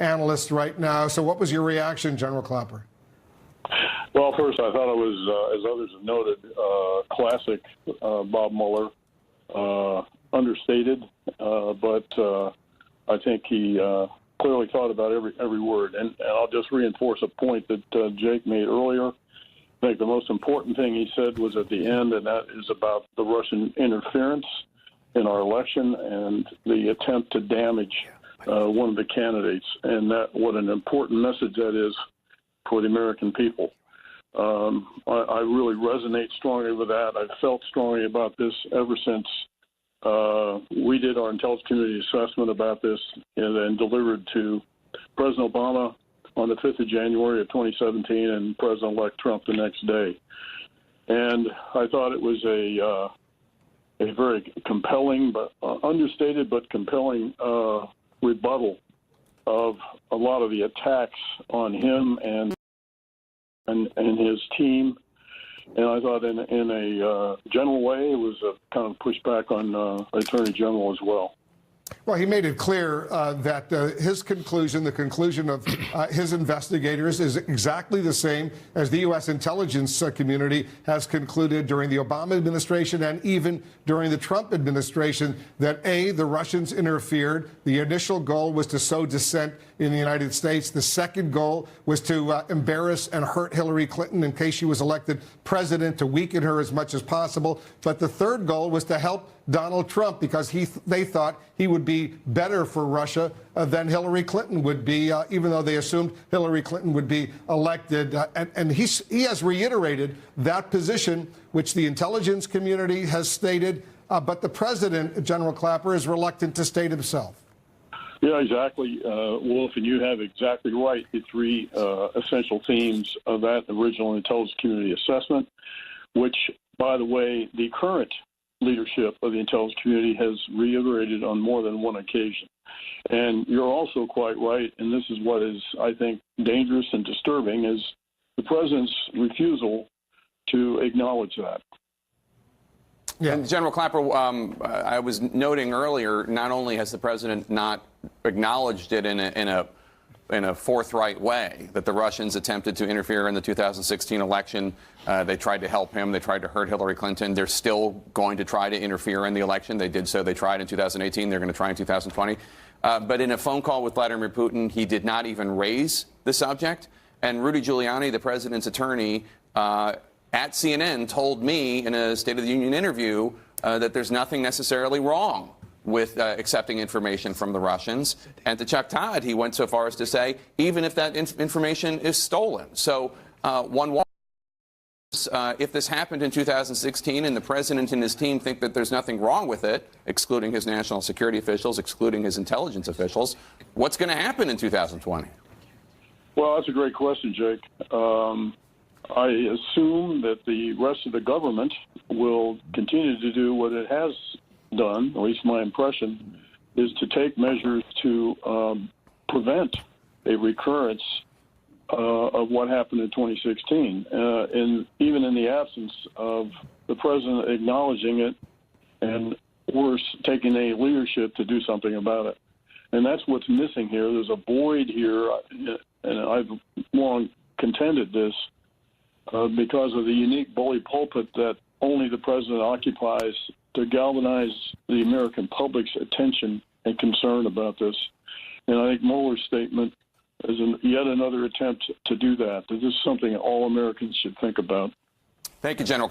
analyst right now. So what was your reaction, General Clapper? Well, first, I thought it was, as others have noted, classic Bob Mueller, understated, but I think he clearly thought about every word. And I'll just reinforce a point that Jake made earlier. I think the most important thing he said was at the end, and that is about the Russian interference in our election and the attempt to damage one of the candidates, and that what an important message that is for the American people. I really resonate strongly with that. I've felt strongly about this ever since we did our intelligence community assessment about this and then delivered to President Obama on the 5th of January of 2017 and President-elect Trump the next day. And I thought it was a very compelling, but understated but compelling rebuttal of a lot of the attacks on him and his team. And I thought in a general way, it was a kind of pushback on Attorney General as well. Well, he made it clear that his conclusion, the conclusion of his investigators, is exactly the same as the U.S. intelligence community has concluded during the Obama administration and even during the Trump administration, that A, the Russians interfered. The initial goal was to sow dissent in the United States. The second goal was to embarrass and hurt Hillary Clinton in case she was elected president, to weaken her as much as possible. But the third goal was to help Donald Trump because they thought he would be better for Russia than Hillary Clinton would be, even though they assumed Hillary Clinton would be elected. And he has reiterated that position, which the intelligence community has stated, but the president, General Clapper, is reluctant to state himself. Yeah, exactly, Wolf, and you have exactly right. The three essential themes of that original intelligence community assessment, which, by the way, the current leadership of the intelligence community has reiterated on more than one occasion. And you're also quite right, and this is what is, I think, dangerous and disturbing, is the president's refusal to acknowledge that. Yeah. And General Clapper, I was noting earlier, not only has the president not acknowledged it in a forthright way, that the Russians attempted to interfere in the 2016 election. They tried to help him. They tried to hurt Hillary Clinton. They're still going to try to interfere in the election. They did so. They tried in 2018. They're going to try in 2020. But in a phone call with Vladimir Putin, he did not even raise the subject. And Rudy Giuliani, the president's attorney, at CNN told me in a State of the Union interview that there's nothing necessarily wrong with accepting information from the Russians. And to Chuck Todd, he went so far as to say, even if that information is stolen. So if this happened in 2016 and the president and his team think that there's nothing wrong with it, excluding his national security officials, excluding his intelligence officials, what's going to happen in 2020? Well, that's a great question, Jake. I assume that the rest of the government will continue to do what it has done, at least my impression, is to take measures to prevent a recurrence of what happened in 2016, and even in the absence of the president acknowledging it and worse, taking any leadership to do something about it. And that's what's missing here. There's a void here, and I've long contended this, because of the unique bully pulpit that only the president occupies to galvanize the American public's attention and concern about this. And I think Mueller's statement is yet another attempt to do that. This is something all Americans should think about. Thank you, General.